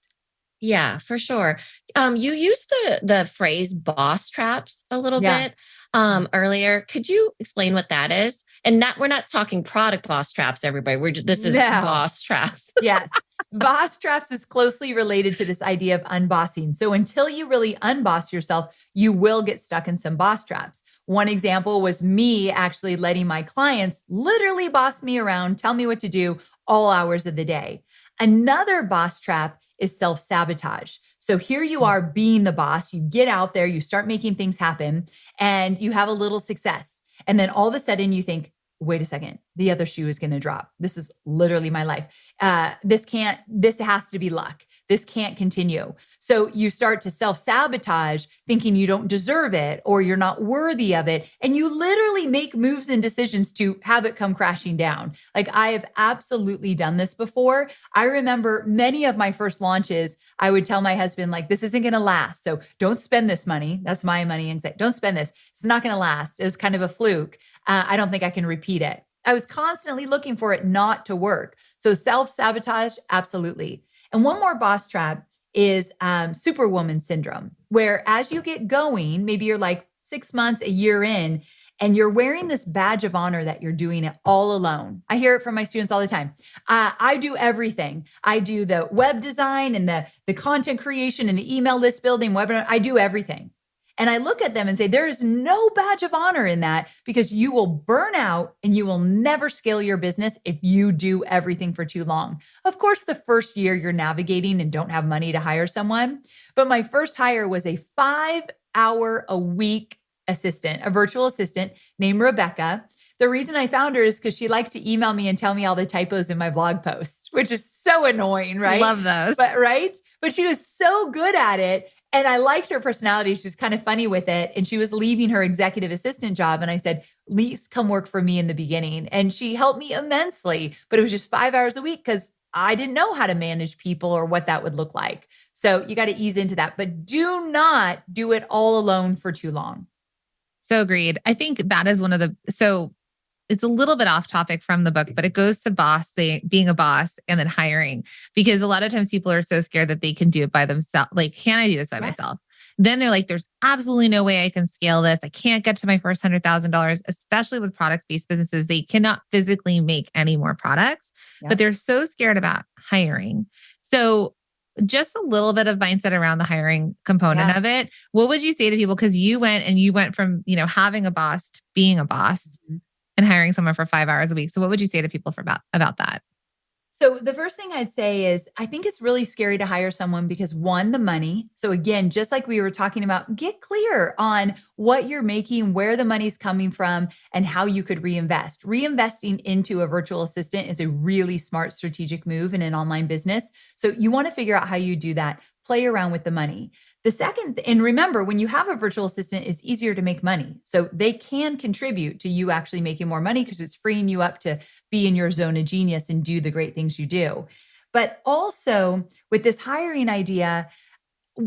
Yeah, for sure. You used the phrase boss traps a little bit earlier. Could you explain what that is? And we're not talking product boss traps, everybody. This is boss traps. Yes. Boss traps is closely related to this idea of unbossing. So until you really unboss yourself, you will get stuck in some boss traps. One example was me actually letting my clients literally boss me around, tell me what to do all hours of the day. Another boss trap is self-sabotage. So here you are being the boss, you get out there, you start making things happen, and you have a little success. And then all of a sudden you think, wait a second, the other shoe is going to drop. This is literally my life. This has to be luck. This can't continue. So you start to self-sabotage, thinking you don't deserve it or you're not worthy of it. And you literally make moves and decisions to have it come crashing down. Like, I have absolutely done this before. I remember many of my first launches, I would tell my husband, like, this isn't going to last. So don't spend this money. That's my money anxiety. Don't spend this. It's not going to last. It was kind of a fluke. I don't think I can repeat it. I was constantly looking for it not to work. So self-sabotage, absolutely. And one more boss trap is superwoman syndrome, where as you get going, maybe you're like 6 months, a year in, and you're wearing this badge of honor that you're doing it all alone. I hear it from my students all the time. I do everything. I do the web design and the content creation and the email list building, webinar. I do everything. And I look at them and say, there is no badge of honor in that, because you will burn out and you will never scale your business if you do everything for too long. Of course, the first year you're navigating and don't have money to hire someone. But my first hire was a 5-hour-a-week assistant, a virtual assistant named Rebecca. The reason I found her is because she liked to email me and tell me all the typos in my blog posts, which is so annoying, right? Love those. But she was so good at it. And I liked her personality. She's kind of funny with it. And she was leaving her executive assistant job. And I said, please come work for me in the beginning. And she helped me immensely, but it was just 5 hours a week because I didn't know how to manage people or what that would look like. So you got to ease into that, but do not do it all alone for too long. So agreed. I think that is so it's a little bit off topic from the book, but it goes to being a boss and then hiring, because a lot of times people are so scared that they can do it by themselves. Like, can I do this by myself? Then they're like, there's absolutely no way I can scale this. I can't get to my first $100,000, especially with product-based businesses. They cannot physically make any more products, but they're so scared about hiring. So just a little bit of mindset around the hiring component of it. What would you say to people? Because you went from, having a boss to being a boss. Mm-hmm. And hiring someone for 5 hours a week. So what would you say to people about that? So the first thing I'd say is, I think it's really scary to hire someone because, one, the money. So again, just like we were talking about, get clear on what you're making, where the money's coming from, and how you could reinvest. Reinvesting into a virtual assistant is a really smart strategic move in an online business. So you want to figure out how you do that. Play around with the money. The second, and remember, when you have a virtual assistant, it's easier to make money. So they can contribute to you actually making more money because it's freeing you up to be in your zone of genius and do the great things you do. But also with this hiring idea,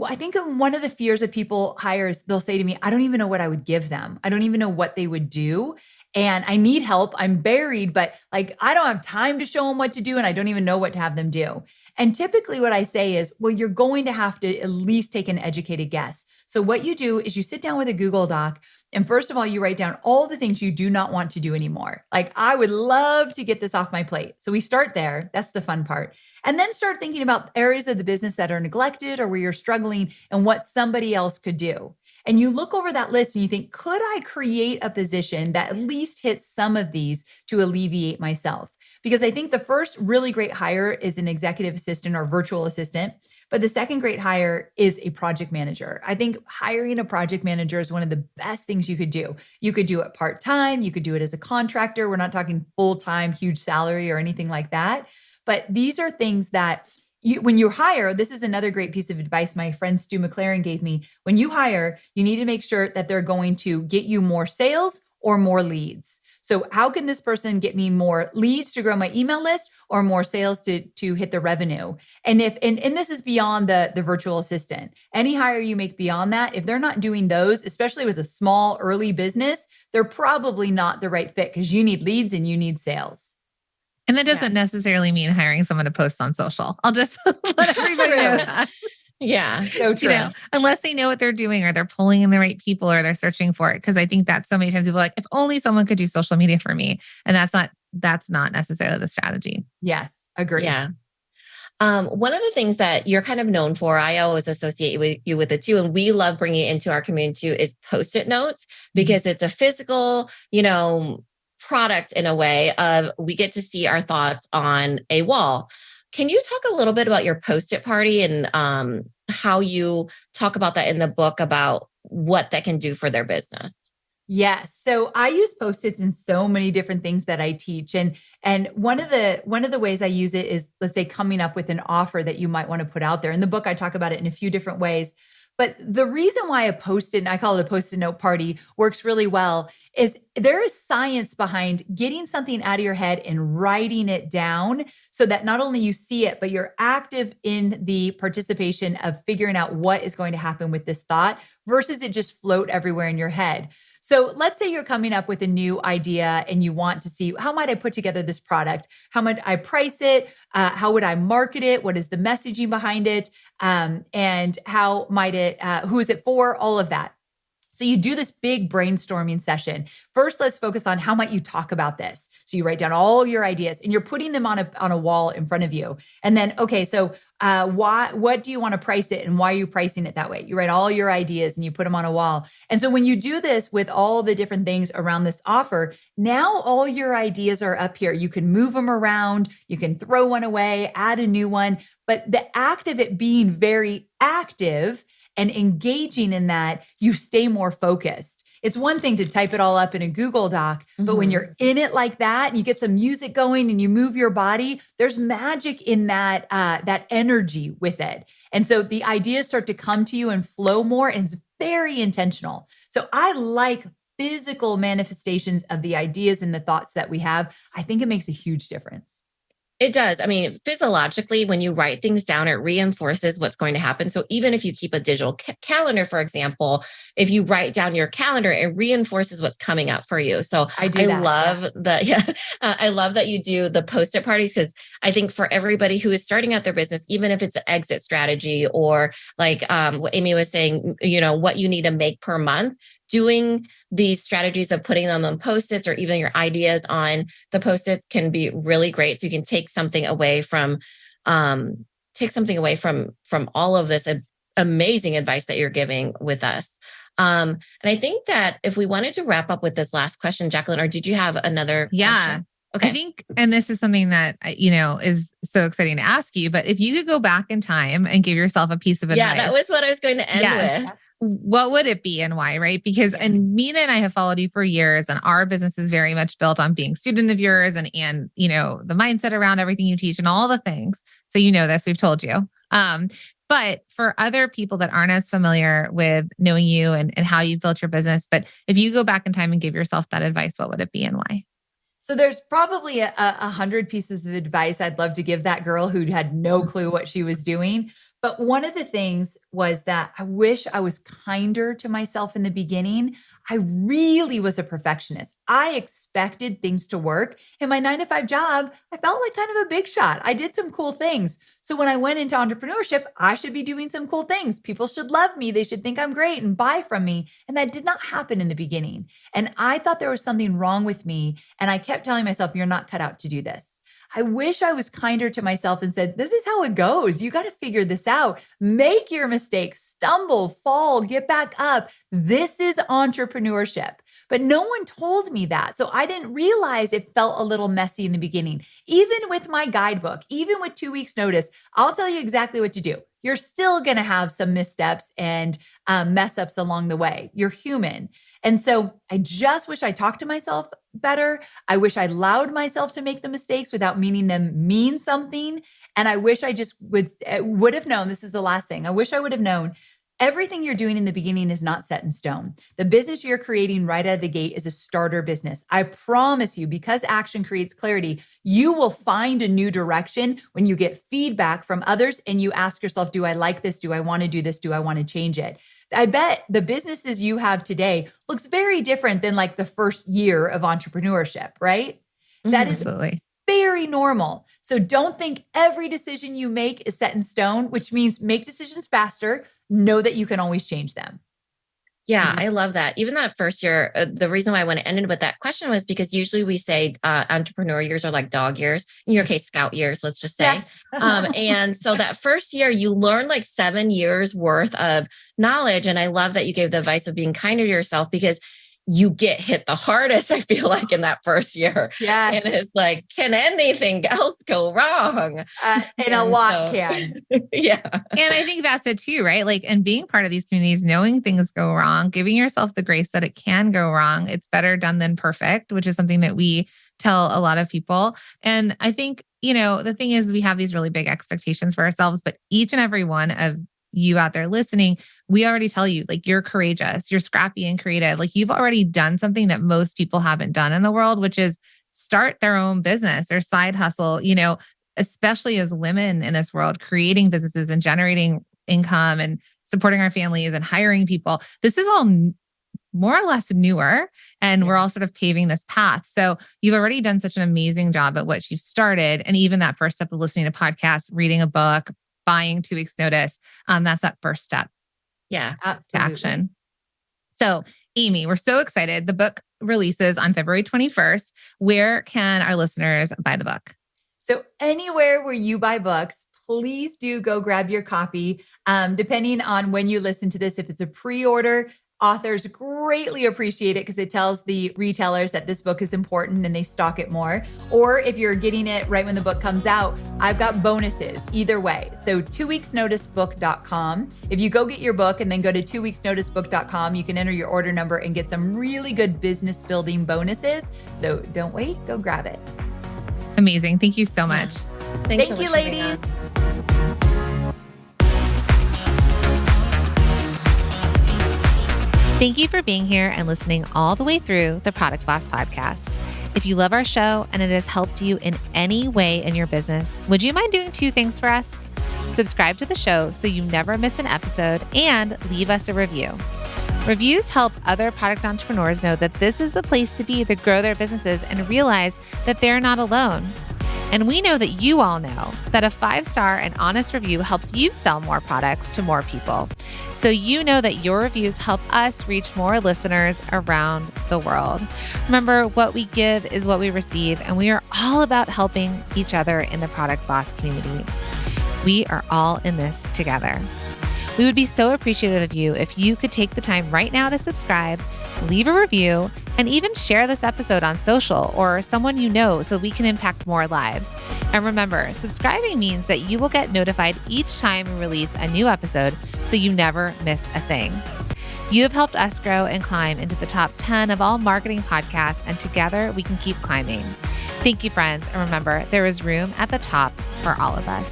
I think one of the fears of people hires, they'll say to me, I don't even know what I would give them. I don't even know what they would do. And I need help. I'm buried, but like, I don't have time to show them what to do. And I don't even know what to have them do. And typically what I say is, well, you're going to have to at least take an educated guess. So what you do is you sit down with a Google Doc, and first of all, you write down all the things you do not want to do anymore. Like, I would love to get this off my plate. So we start there. That's the fun part. And then start thinking about areas of the business that are neglected or where you're struggling and what somebody else could do. And you look over that list and you think, could I create a position that at least hits some of these to alleviate myself? Because I think the first really great hire is an executive assistant or virtual assistant. But the second great hire is a project manager. I think hiring a project manager is one of the best things you could do. You could do it part-time. You could do it as a contractor. We're not talking full-time, huge salary or anything like that. But these are things that when you hire, this is another great piece of advice my friend Stu McLaren gave me. When you hire, you need to make sure that they're going to get you more sales or more leads. So how can this person get me more leads to grow my email list or more sales to hit the revenue? And this is beyond the virtual assistant. Any hire you make beyond that, if they're not doing those, especially with a small early business, they're probably not the right fit because you need leads and you need sales. And that doesn't necessarily mean hiring someone to post on social. I'll just let everybody know that. Yeah. So true. Unless they know what they're doing or they're pulling in the right people or they're searching for it. Cause I think that so many times people are like, if only someone could do social media for me. And that's not necessarily the strategy. Yes. Agree. Yeah. One of the things that you're kind of known for, I always associate you with it too. And we love bringing it into our community too, is Post-it notes, because it's a physical, product in a way of we get to see our thoughts on a wall. Can you talk a little bit about your Post-it party and how you talk about that in the book about what that can do for their business? Yes. So I use Post-its in so many different things that I teach. And one of the ways I use it is, let's say, coming up with an offer that you might want to put out there. In the book, I talk about it in a few different ways. But the reason why a Post-it, and I call it a Post-it note party, works really well is there is science behind getting something out of your head and writing it down so that not only you see it, but you're active in the participation of figuring out what is going to happen with this thought versus it just float everywhere in your head. So let's say you're coming up with a new idea and you want to see, how might I put together this product? How might I price it? How would I market it? What is the messaging behind it? And how might it, who is it for? All of that. So you do this big brainstorming session. First, let's focus on how might you talk about this. So you write down all your ideas and you're putting them on a wall in front of you. And then, okay, so what do you want to price it and why are you pricing it that way? You write all your ideas and you put them on a wall. And so when you do this with all the different things around this offer, now all your ideas are up here. You can move them around. You can throw one away, add a new one. But the act of it being very active and engaging in that, you stay more focused. It's one thing to type it all up in a Google Doc, but when you're in it like that and you get some music going and you move your body, there's magic in that, that energy with it. And so the ideas start to come to you and flow more, and it's very intentional. So I like physical manifestations of the ideas and the thoughts that we have. I think it makes a huge difference. It does. I mean, physiologically, when you write things down, it reinforces what's going to happen. So even if you keep a digital calendar, for example, if you write down your calendar, it reinforces what's coming up for you. So I love that. Yeah. I love that you do the post-it parties, because I think for everybody who is starting out their business, even if it's an exit strategy or like what Amy was saying, what you need to make per month, doing these strategies of putting them on post-its or even your ideas on the post-its can be really great. So you can take something away from all of this amazing advice that you're giving with us. And I think that if we wanted to wrap up with this last question, Jacqueline, or did you have another question? Okay. I think, and this is something that, is so exciting to ask you, but if you could go back in time and give yourself a piece of advice. Yeah, that was what I was going to end with. What would it be and why, right? Because, and Mina and I have followed you for years, and our business is very much built on being a student of yours and, the mindset around everything you teach and all the things. So, this, we've told you. But for other people that aren't as familiar with knowing you and how you've built your business, but if you go back in time and give yourself that advice, what would it be and why? So there's probably 100 pieces of advice I'd love to give that girl who had no clue what she was doing. But one of the things was that I wish I was kinder to myself in the beginning. I really was a perfectionist. I expected things to work. In my 9-to-5 job, I felt like kind of a big shot. I did some cool things. So when I went into entrepreneurship, I should be doing some cool things. People should love me. They should think I'm great and buy from me. And that did not happen in the beginning. And I thought there was something wrong with me. And I kept telling myself, you're not cut out to do this. I wish I was kinder to myself and said, this is how it goes. You got to figure this out. Make your mistakes, stumble, fall, get back up. This is entrepreneurship. But no one told me that. So I didn't realize it felt a little messy in the beginning. Even with my guidebook, even with 2 weeks notice, I'll tell you exactly what to do. You're still going to have some missteps and mess ups along the way. You're human. And so I just wish I talked to myself better. I wish I allowed myself to make the mistakes without meaning them mean something. And I wish I just would have known, this is the last thing. I wish I would have known everything you're doing in the beginning is not set in stone. The business you're creating right out of the gate is a starter business. I promise you, because action creates clarity, you will find a new direction when you get feedback from others and you ask yourself, do I like this? Do I want to do this? Do I want to change it? I bet the businesses you have today looks very different than like the first year of entrepreneurship, right? That is Absolutely very normal. So don't think every decision you make is set in stone, which means make decisions faster. Know that you can always change them. Yeah, I love that. Even that first year, the reason why I went to end with that question was because usually we say entrepreneur years are like dog years. In your case, scout years, let's just say. Yes. And so that first year, you learn like 7 years worth of knowledge. And I love that you gave the advice of being kinder to yourself, because you get hit the hardest, I feel like, in that first year. Yes. And it's like, can anything else go wrong? And a lot can. Yeah. And I think that's it too, right? Like, and being part of these communities, knowing things go wrong, giving yourself the grace that it can go wrong. It's better done than perfect, which is something that we tell a lot of people. And I think, the thing is, we have these really big expectations for ourselves, but each and every one of you out there listening, we already tell you, like, you're courageous, you're scrappy and creative. Like, you've already done something that most people haven't done in the world, which is start their own business, their side hustle, especially as women in this world, creating businesses and generating income and supporting our families and hiring people. This is all more or less newer, and we're all sort of paving this path. So you've already done such an amazing job at what you've started. And even that first step of listening to podcasts, reading a book, buying 2 weeks notice, that's that first step. Yeah, absolutely. To action. So, Amy, we're so excited. The book releases on February 21st. Where can our listeners buy the book? So anywhere where you buy books, please do go grab your copy. Depending on when you listen to this, if it's a pre-order, authors greatly appreciate it because it tells the retailers that this book is important and they stock it more. Or if you're getting it right when the book comes out, I've got bonuses either way. So 2weeksnoticebook.com. If you go get your book and then go to 2weeksnoticebook.com, you can enter your order number and get some really good business building bonuses. So don't wait, go grab it. Amazing. Thank you so much. Thank you, ladies. Thank you for being here and listening all the way through the Product Boss podcast. If you love our show and it has helped you in any way in your business, would you mind doing 2 things for us? Subscribe to the show so you never miss an episode and leave us a review. Reviews help other product entrepreneurs know that this is the place to be to grow their businesses and realize that they're not alone. And we know that you all know that a 5-star and honest review helps you sell more products to more people. So you know that your reviews help us reach more listeners around the world. Remember, what we give is what we receive, and we are all about helping each other in the Product Boss community. We are all in this together. We would be so appreciative of you if you could take the time right now to subscribe, leave a review, and even share this episode on social or someone you know so we can impact more lives. And remember, subscribing means that you will get notified each time we release a new episode so you never miss a thing. You have helped us grow and climb into the top 10 of all marketing podcasts, and together we can keep climbing. Thank you, friends. And remember, there is room at the top for all of us.